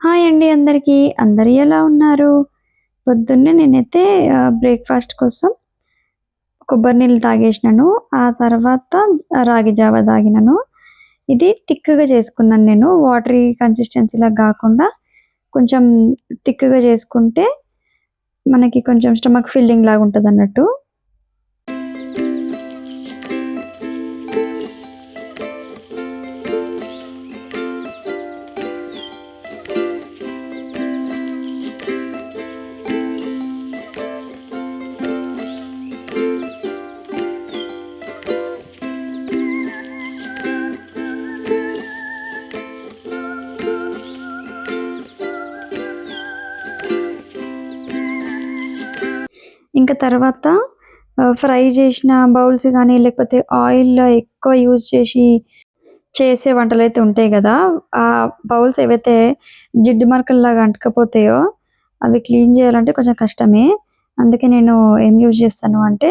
Hi అండి అందరికీ. అందరూ ఎలా ఉన్నారు? పొద్దున్నే నేనైతే బ్రేక్‌ఫాస్ట్ కోసం కొబ్బరి నీళ్ళు తాగేసినాను. ఆ తర్వాత రాగి జావ తాగినాను. ఇది థిక్‌గా చేసుకున్నాను నేను. వాటరీ కన్సిస్టెన్సీ‌లా గాకుండా కొంచెం థిక్‌గా చేసుకుంటే మనకి కొంచెం స్టమక్ ఫిల్లింగ్ లాగా ఉంటదన్నట్టు. ఇంకా తర్వాత ఫ్రై చేసిన బౌల్స్ గానీ, లేకపోతే ఆయిల్ ఎక్కువ యూజ్ చేసే వంటలైతే ఉంటాయి గదా! ఆ బౌల్స్ ఏవైతే జిడ్డు మరకల్లాగా అంటుకపోతాయో, అవి క్లీన్ చేయాలంటే కొంచెం కష్టమే. అందుకే నేను ఏం యూజ్ చేస్తాను అంటే,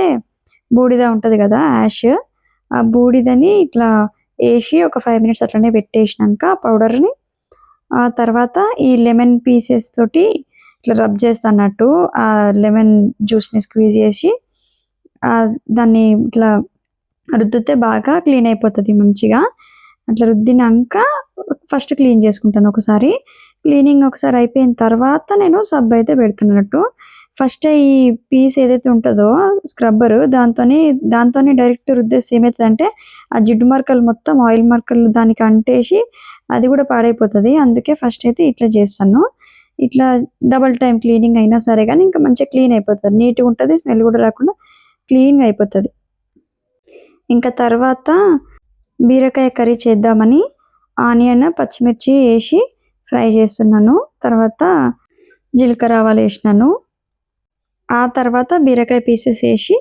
బూడిద ఉంటది గదా! యాష్. ఆ బూడిదని ఇట్లా ఏసి ఒక 5 మినిట్స్ అట్లనే పెట్టేసినంక ఆ పౌడర్‌ని, ఆ తర్వాత ఈ లెమన్ పీసెస్ తోటి ఇట్లా రబ్ చేస్తన్నట్టు. ఆ లెమన్ జ్యూస్‌ని స్క్వీజ్ చేసి దాన్ని ఇట్లా రుద్దితే బాగా క్లీన్ అయిపోతది మంచిగా. అట్లా రుద్దినంక ఫస్ట్ క్లీన్ చేసుకుంటాను ఒకసారి. క్లీనింగ్ ఒకసారి అయిపోయిన తర్వాత నేను సబ్బు అయితే పెడుతున్నట్టు. ఫస్టే ఈ పీస్ ఏదైతే ఉంటదో స్క్రబ్బరు దాంతోనే డైరెక్ట్ రుద్దేస్తే ఏమైతదంటే, ఆ జిడ్డు మరకలు మొత్తం ఆయిల్ మరకలు దానికి అంటేసి అది కూడా పాడైపోతది. అందుకే ఫస్ట్ అయితే ఇట్లా చేస్తాను. ఇట్లా డబుల్ టైమ్ క్లీనింగ్ అయినా సరే గానీ ఇంకా మంచిగా క్లీన్ అయిపోతది. నీట్‌గుంటది. స్మెల్ కూడా రాకుండా క్లీన్‌గా అయిపోతది. ఇంకా తర్వాత బీరకాయ కర్రీ చేద్దామని ఆనియన్, పచ్చిమిర్చి ఏసి ఫ్రై చేస్తున్నాను. తర్వాత జీలకర్ర, ఆవాలేసినాను. ఆ తర్వాత బీరకాయ పీసెస్ ఏసి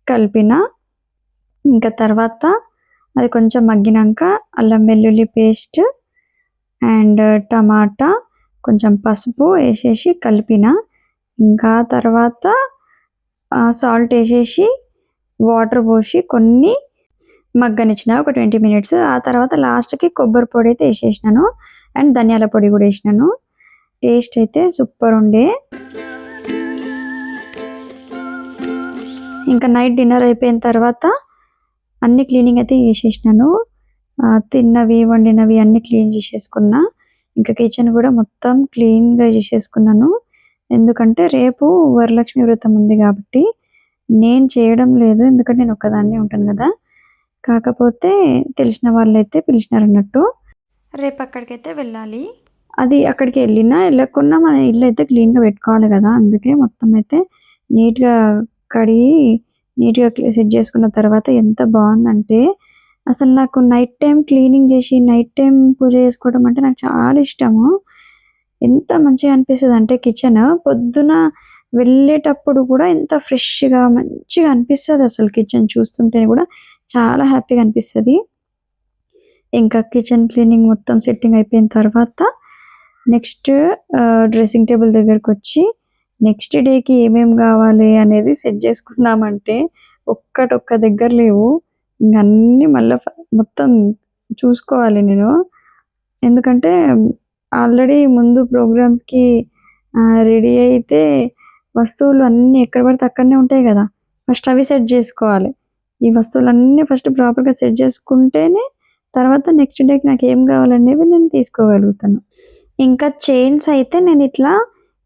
కలిపిన. ఇంకా తర్వాత అది కొంచెం మగ్గినంక అల్లం వెల్లుల్లి పేస్ట్ అండ్ టమాటా, కొంచెం పసుపు ఏసేసి కలిపిన. ఇంకా తర్వాత సాల్ట్ ఏసేసి, వాటర్ పోసి కొన్ని మగ్గనిచ్చిన ఒక 20 మినిట్స్. ఆ తర్వాత లాస్ట్‌కి కొబ్బరి పొడైతే ఏసేసినాను. అండ్ ధనియాల పొడి గూడా ఏసినాను. టేస్ట్ అయితే సూపరుండే. ఇంకా నైట్ డిన్నర్ అయిపోయిన తర్వాత అన్నీ క్లీనింగ్ అయితే చేసేసినాను. తిన్నవి, వండినవి అన్నీ క్లీన్ చేసేసుకున్నా. ఇంకా కిచెన్ గూడా మొత్తం క్లీన్‌గా చేసేసుకున్నాను. ఎందుకంటే రేపు వరలక్ష్మి వ్రతం ఉంది గాబట్టి, నేను చేయడం లేదు. ఎందుకంటే నేను ఒక్కదాన్నే ఉంటాను గదా! కాకపోతే తెలిసిన వాళ్ళైతే పిలిచినారన్నట్టు. రేపక్కడికైతే వెళ్ళాలి. అది అక్కడికి ఎళ్ళకున్నా మన ఇల్లయితే క్లీన్‌గా పెట్టుకోవాలి గదా! అందుకే మొత్తం అయితే నీట్‌గా కడిగి, నీట్‌గా సెట్ చేసుకున్న తర్వాత ఎంత బావుందంటే, అసలు నాకు నైట్ టైమ్ క్లీనింగ్ చేసి, నైట్ టైమ్ పూజ చేసుకోవడం అంటే నాకు చాలా ఇష్టము. ఎంత మంచిగా అనిపిస్తదంటే కిచెను, పొద్దున వెళ్ళేటప్పుడు కూడా ఎంత ఫ్రెష్‌గా మంచిగా అనిపిస్తదసలు కిచెన్ చూస్తుంటే గూడా చాలా హ్యాపీగా అనిపిస్తది. ఇంకా కిచెన్ క్లీనింగ్ మొత్తం సెట్టింగ్ అయిపోయిన తర్వాత నెక్స్ట్ డ్రెస్సింగ్ టేబుల్ దగ్గరకొచ్చి నెక్స్ట్ డేకి ఏమేం గావాలి అనేది సెట్ జేసుకున్నామంటే ఒక్క దగ్గర లేవు. ఇంక అన్నీ మళ్ళా మొత్తం చూసుకోవాలి నేను. ఎందుకంటే ఆల్రెడీ ముందు ప్రోగ్రామ్స్‌కి రెడీ అయితే వస్తువులు అన్నీ ఎక్కడ పడితే అక్కడనే ఉంటాయి గదా! ఫస్ట్ అవి సెట్ జేసుకోవాలి. ఈ వస్తువులన్నీ ఫస్ట్ ప్రాపర్‌గా సెట్ జేసుకుంటేనే తర్వాత నెక్స్ట్ డేకి నాకేం గావాలనేవి నేను తీసుకోగలుగుతాను. ఇంకా చైన్స్ అయితే నేనిట్లా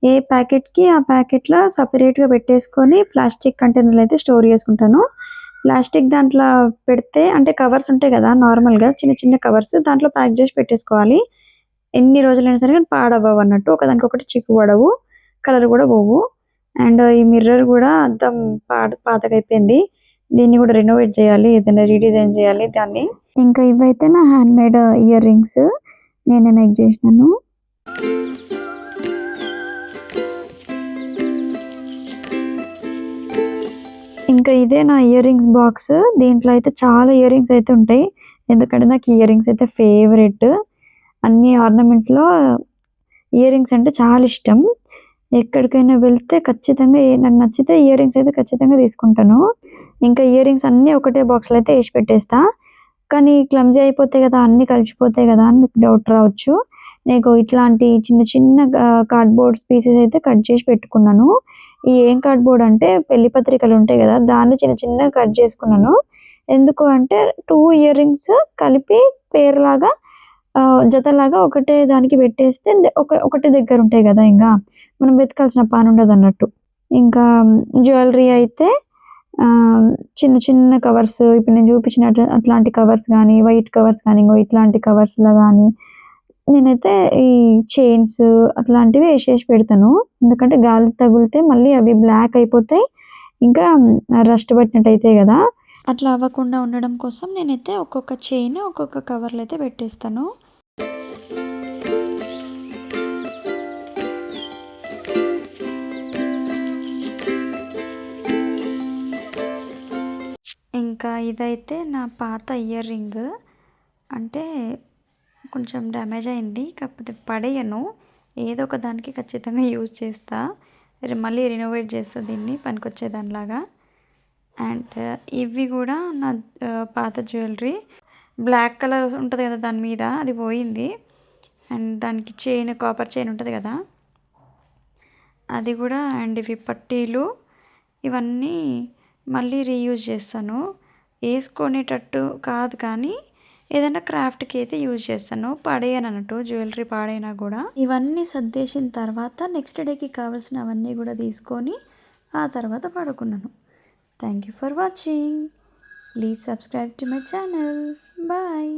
ఏ ప్యాకెట్‌కి ఆ ప్యాకెట్‌లో సెపరేట్‌గా పెట్టేసుకొని ప్లాస్టిక్ కంటైనర్‌లో అయితే స్టోర్ చేసుకుంటాను. ప్లాస్టిక్ దాంట్లో పెడితే అంటే కవర్స్ ఉంటాయి గదా! నార్మల్‌గా చిన్న చిన్న కవర్స్ దాంట్లో ప్యాక్ జేసి పెట్టేసుకోవాలి. ఎన్ని రోజులైనా సరే కానీ పాడవ్వవన్నట్టు. ఒకదానికొకటి చిక్కుపడవు. కలర్ గూడా పోవు. అండ్ ఈ మిర్రర్ గూడా అద్దం పాతగయిపోయింది. దీన్ని గూడా రెనోవేట్ జేయాలి. ఏదైనా రీడిజైన్ జేయాలి దాన్ని. ఇంకా ఇవైతే నా హ్యాండ్‌మేడ్ ఇయర్ రింగ్స్ నేనే మేక్ జేసినాను. ఇంకా ఇదే నా ఇయర్ రింగ్స్ బాక్స్. దీంట్లో అయితే చాలా ఇయర్ రింగ్స్ అయితే ఉంటాయి. ఎందుకంటే నాకు ఇయర్ రింగ్స్ అయితే ఫేవరెట్. అన్ని ఆర్నమెంట్స్‌లో ఇయర్ రింగ్స్ అంటే చాలా ఇష్టం. ఎక్కడికైనా వెళ్తే ఖచ్చితంగా నాకు నచ్చితే ఇయర్ రింగ్స్ అయితే ఖచ్చితంగా తీసుకుంటాను. ఇంకా ఇయర్ రింగ్స్ అన్నీ ఒకటే బాక్స్‌లో అయితే ఏసి పెట్టేస్తా. కానీ క్లమ్జీ అయిపోతాయి గదా! అన్నీ కలిసిపోతాయి గదా! అని మీకు డౌట్ రావచ్చు. నేను ఇట్లాంటి చిన్న చిన్న కార్డ్‌బోర్డ్ పీసెస్ అయితే కట్ చేసి పెట్టుకున్నాను. ఏం కార్డ్‌బోర్డ్ అంటే పెళ్లి పత్రికలు ఉంటాయి గదా! దాన్ని చిన్న చిన్నగా కట్ చేసుకున్నాను. ఎందుకు అంటే 2 ఇయర్ రింగ్స్ కలిపి పేరులాగా జతలాగా ఒకటే దానికి పెట్టేస్తే ఒకటే దగ్గర ఉంటాయి గదా! మనం వెతకాల్సిన పనుండదన్నట్టు. ఇంకా జ్యువెలరీ అయితే చిన్న చిన్న కవర్స్ ఇప్పుడు నేను చూపించినట్టు అట్లాంటి కవర్స్ గానీ, వైట్ కవర్స్ గానీ, ఇంగో ఇట్లాంటి కవర్స్‌లో గానీ నేనైతే ఈ చైన్స్ అట్లాంటివి ఏసేసి పెడతాను. ఎందుకంటే గాలి తగిలితే మళ్ళీ అవి బ్లాక్ అయిపోతాయి. ఇంకా రస్ట్ పట్టినట్టు అయితాయి గదా! అట్లా అవ్వకుండా ఉండడం కోసం నేనైతే ఒక్కొక్క చైన్ ఒక్కొక్క కవర్‌లో అయితే పెట్టేస్తాను. ఇంకా ఇదైతే నా పాత ఇయర్ రింగ్. అంటే కొంచెం డ్యామేజ్ అయింది. కాకపోతే పడేయను. ఏదో ఒక దానికి ఖచ్చితంగా యూజ్ చేస్తా. మళ్ళీ రినోవేట్ చేస్తా దీన్ని పనికొచ్చేదానిలాగా. అండ్ ఇవి కూడా నా పాత జ్యువెలరీ. బ్లాక్ కలర్ ఉంటది కదా దాని మీద, అది పోయింది. అండ్ దానికి చైన్, కాపర్ చైన్ ఉంటది కదా, అది కూడా. అండ్ ఇవి పట్టీలు, ఇవన్నీ మళ్ళీ రీయూజ్ చేస్తాను. వేసుకునేటట్టు కాదు కానీ ఏదైనా క్రాఫ్ట్కి అయితే యూజ్ చేస్తాను. పడేయను అన్నట్టు జ్యువెలరీ పాడైనా కూడా. ఇవన్నీ సర్దేసిన తర్వాత నెక్స్ట్ డేకి కావాల్సినవన్నీ కూడా తీసుకొని ఆ తర్వాత పడుకున్నాను. Thank you for watching. Please subscribe to my channel. Bye.